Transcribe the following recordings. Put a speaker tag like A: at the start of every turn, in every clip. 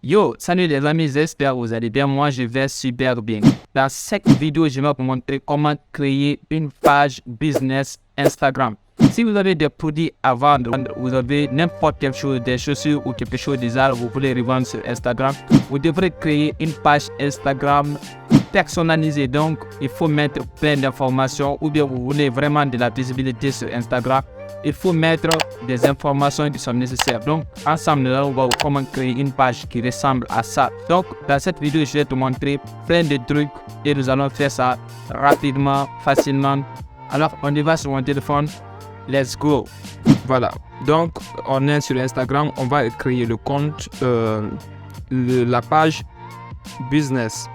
A: Yo, salut les amis, j'espère que vous allez bien. Moi, je vais super bien. Dans cette vidéo, je vais vous montrer comment créer une page business Instagram. Si vous avez des produits à vendre, vous avez n'importe quelle chose, des chaussures ou quelque chose d'art, vous voulez revendre sur Instagram, vous devrez créer une page Instagram personnalisée. Donc, il faut mettre plein d'informations ou bien vous voulez vraiment de la visibilité sur Instagram. Il faut mettre des informations qui sont nécessaires. Donc, ensemble, nous allons voir comment créer une page qui ressemble à ça. Donc, dans cette vidéo, je vais te montrer plein de trucs et nous allons faire ça rapidement, facilement. Alors, on y va sur mon téléphone. Let's go.
B: Voilà, donc on est sur Instagram, on va créer le compte, la page business.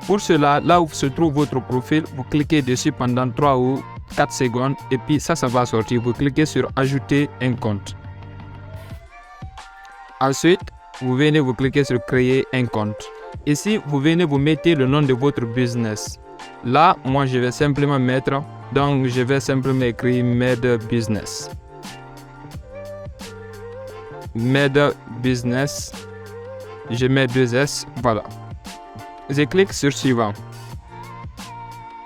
B: Pour cela, là où se trouve votre profil, vous cliquez dessus pendant 3 ou 4 secondes et puis ça va sortir. Vous cliquez sur ajouter un compte. Ensuite, vous venez vous cliquer sur créer un compte. Ici, vous venez vous mettez le nom de votre business. Là, moi je vais simplement mettre, donc je vais simplement écrire Med Business. Med Business. Je mets 2 S, voilà. Je clique sur suivant.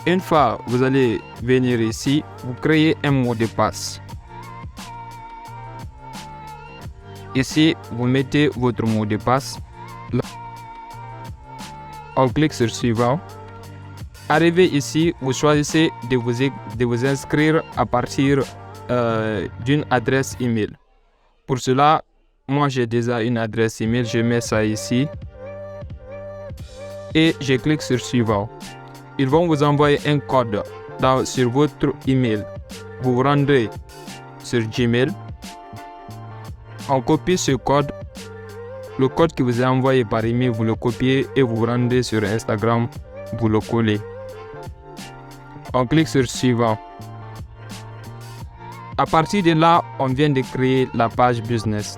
B: Une fois vous allez venir ici, vous créez un mot de passe. Ici, vous mettez votre mot de passe. Là, on clique sur suivant. Arrivé ici, vous choisissez de vous inscrire à partir d'une adresse email. Pour cela, moi j'ai déjà une adresse email, je mets ça ici. Et je clique sur suivant. Ils vont vous envoyer un code sur votre email. Vous vous rendez sur Gmail. On copie ce code. Le code qui vous est envoyé par email, vous le copiez et vous vous rendez sur Instagram. Vous le collez. On clique sur suivant. À partir de là, on vient de créer la page business.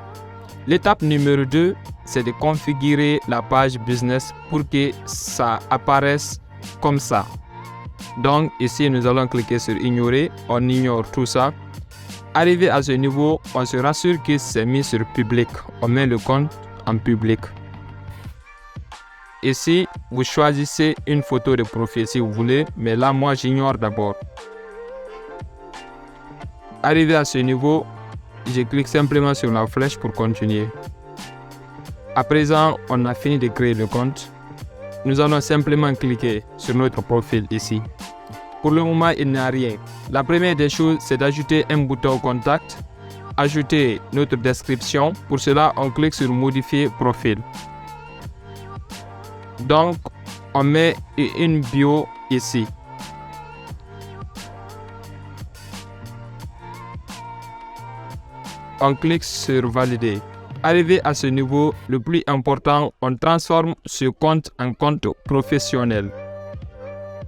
B: L'étape numéro 2, c'est de configurer la page business pour que ça apparaisse comme ça. Donc ici, nous allons cliquer sur ignorer. On ignore tout ça. Arrivé à ce niveau, on se rassure que c'est mis sur public. On met le compte en public. Ici, vous choisissez une photo de profil si vous voulez, mais là, moi, j'ignore d'abord. Arrivé à ce niveau, je clique simplement sur la flèche pour continuer. À présent, on a fini de créer le compte. Nous allons simplement cliquer sur notre profil ici. Pour le moment, il n'y a rien. La première des choses, c'est d'ajouter un bouton contact, ajouter notre description. Pour cela, on clique sur modifier profil. Donc, on met une bio ici. On clique sur valider. Arrivé à ce niveau, le plus important, on transforme ce compte en compte professionnel.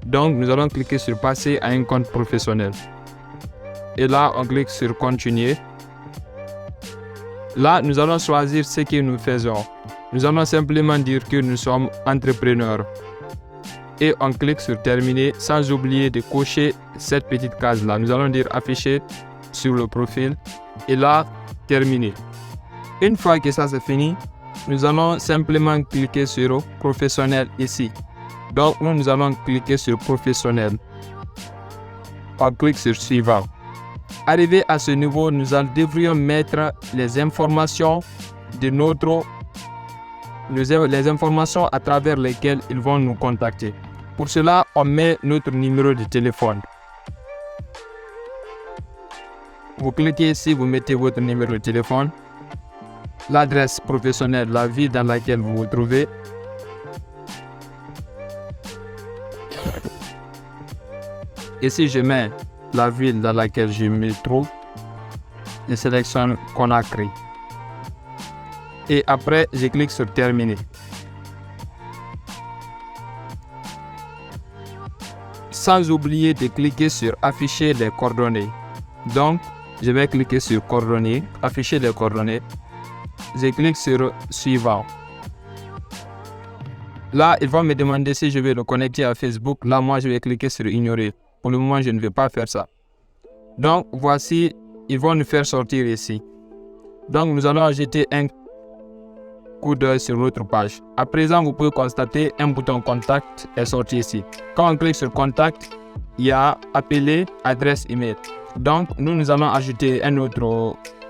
B: Donc, nous allons cliquer sur passer à un compte professionnel. Et là, on clique sur continuer. Là, nous allons choisir ce que nous faisons. Nous allons simplement dire que nous sommes entrepreneurs. Et on clique sur terminer sans oublier de cocher cette petite case là. Nous allons dire afficher sur le profil. Et là, terminer. Une fois que ça c'est fini, nous allons simplement cliquer sur professionnel ici. Donc nous allons cliquer sur professionnel. On clique sur suivant. Arrivé à ce niveau, nous devrions mettre les informations de les informations à travers lesquelles ils vont nous contacter. Pour cela, on met notre numéro de téléphone. Vous cliquez ici, vous mettez votre numéro de téléphone, l'adresse professionnelle, la ville dans laquelle vous vous trouvez. Ici, je mets la ville dans laquelle je me trouve. Je sélectionne Conakry. Et après, je clique sur terminer. Sans oublier de cliquer sur afficher les coordonnées. Donc, je vais cliquer sur coordonnées, afficher les coordonnées. Je clique sur suivant. Là, il va me demander si je vais le connecter à Facebook. Là, moi, je vais cliquer sur ignorer. Pour le moment, je ne vais pas faire ça. Donc, voici, ils vont nous faire sortir ici. Donc, nous allons ajouter coup d'œil sur notre page. À présent, vous pouvez constater un bouton contact est sorti ici. Quand on clique sur contact, il y a appeler, adresse email. Donc, nous allons ajouter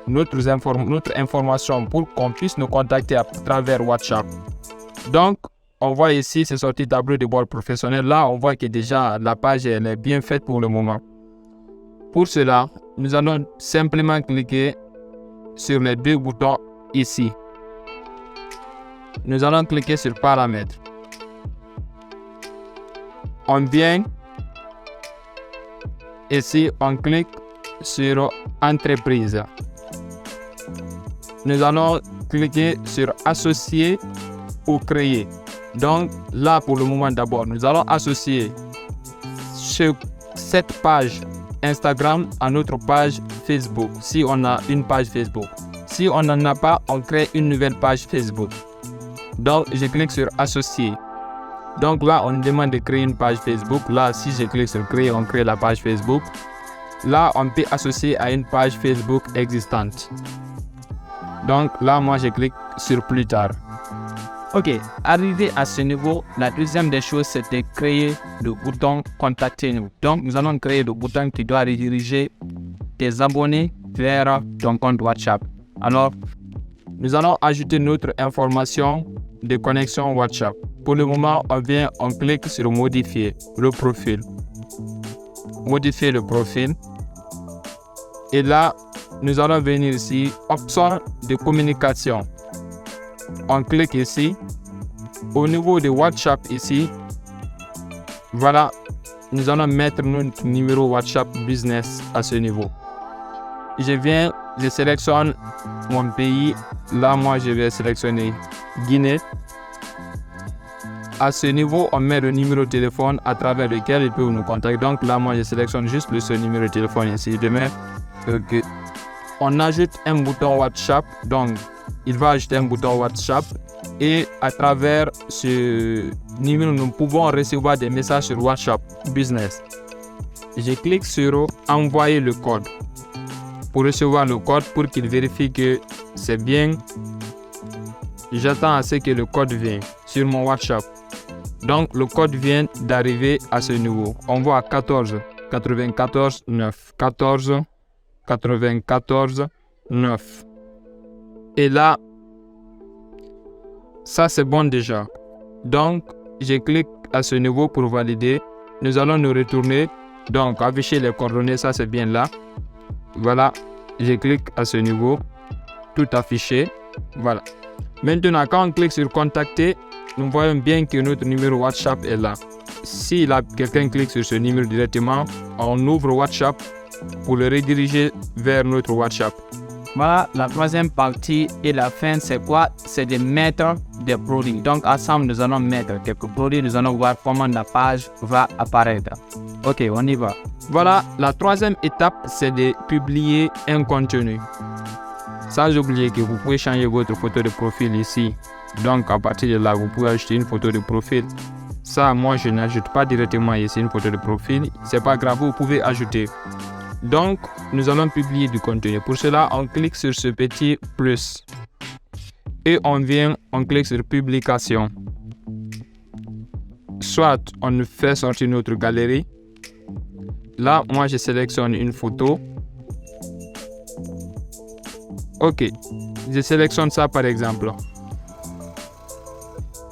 B: notre information pour qu'on puisse nous contacter à travers WhatsApp. Donc, on voit ici, c'est sorti tableau de bord professionnel. Là, on voit que déjà la page elle est bien faite pour le moment. Pour cela, nous allons simplement cliquer sur les deux boutons ici. Nous allons cliquer sur paramètres. On vient ici, on clique sur entreprise. Nous allons cliquer sur associer ou créer. Donc là, pour le moment d'abord, nous allons associer cette page Instagram à notre page Facebook, si on a une page Facebook. Si on n'en a pas, on crée une nouvelle page Facebook. Donc, je clique sur associer. Donc là, on nous demande de créer une page Facebook. Là, si je clique sur créer, on crée la page Facebook. Là, on peut associer à une page Facebook existante. Donc là, moi, je clique sur plus tard.
A: Ok, arrivé à ce niveau, la deuxième des choses, c'est de créer le bouton contactez-nous. Donc, nous allons créer le bouton qui doit rediriger tes abonnés vers ton compte WhatsApp. Alors,
B: nous allons ajouter notre information de connexion WhatsApp. Pour le moment, on clique sur modifier le profil. Modifier le profil. Et là, nous allons venir ici, option de communication. On clique ici. Au niveau de WhatsApp ici, voilà, nous allons mettre notre numéro WhatsApp business à ce niveau. Je sélectionne mon pays. Là, moi, je vais sélectionner Guinée. À ce niveau, on met le numéro de téléphone à travers lequel il peut nous contacter. Donc là, moi, je sélectionne juste ce numéro de téléphone ici. Je mets OK. On ajoute un bouton WhatsApp. Donc, il va ajouter un bouton WhatsApp. Et à travers ce numéro, nous pouvons recevoir des messages sur WhatsApp Business. Je clique sur envoyer le code. Pour recevoir le code, pour qu'il vérifie que c'est bien, j'attends à ce que le code vienne sur mon WhatsApp. Donc, le code vient d'arriver à ce niveau. On voit 14 94 9. 14 94 9. Et là, ça c'est bon déjà. Donc, je clique à ce niveau pour valider. Nous allons nous retourner. Donc, afficher les coordonnées, ça c'est bien là. Voilà, je clique à ce niveau. Tout affiché. Voilà. Maintenant, quand on clique sur contacter, nous voyons bien que notre numéro WhatsApp est là. Si quelqu'un clique sur ce numéro directement, on ouvre WhatsApp pour le rediriger vers notre WhatsApp.
A: Voilà, la troisième partie et la fin, c'est quoi? C'est de mettre des produits. Donc, ensemble, nous allons mettre quelques produits. Nous allons voir comment la page va apparaître. Ok, on y va.
B: Voilà, la troisième étape, c'est de publier un contenu. Sans oublier que vous pouvez changer votre photo de profil ici. Donc, à partir de là, vous pouvez ajouter une photo de profil. Ça, moi, je n'ajoute pas directement ici une photo de profil. C'est pas grave, vous pouvez ajouter. Donc, nous allons publier du contenu. Pour cela, on clique sur ce petit plus. Et on clique sur publication. Soit on fait sortir notre galerie. Là, moi, je sélectionne une photo. Ok, je sélectionne ça par exemple.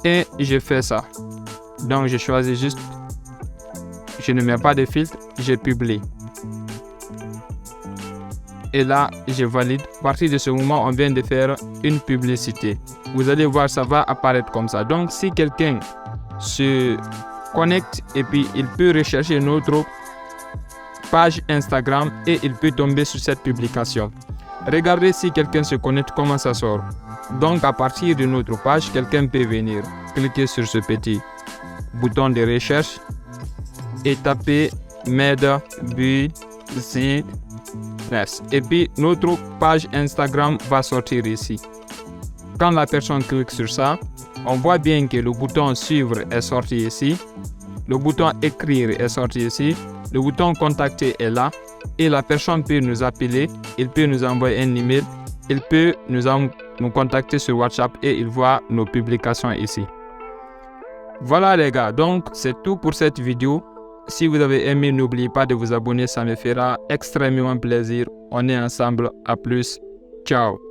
B: Et je fais ça. Donc, je choisis juste. Je ne mets pas de filtre, je publie. Et là, je valide. À partir de ce moment, on vient de faire une publicité. Vous allez voir, ça va apparaître comme ça. Donc, si quelqu'un se connecte et puis il peut rechercher notre page Instagram et il peut tomber sur cette publication. Regardez si quelqu'un se connecte, comment ça sort. Donc, à partir de notre page, quelqu'un peut venir cliquer sur ce petit bouton de recherche et taper Made Business. Et puis, notre page Instagram va sortir ici. Quand la personne clique sur ça, on voit bien que le bouton suivre est sorti ici. Le bouton écrire est sorti ici. Le bouton contacter est là. Et la personne peut nous appeler. Il peut nous envoyer un email. Il peut nous nous contacter sur WhatsApp et ils voient nos publications ici. Voilà les gars, donc c'est tout pour cette vidéo. Si vous avez aimé, n'oubliez pas de vous abonner, ça me fera extrêmement plaisir. On est ensemble, à plus, ciao.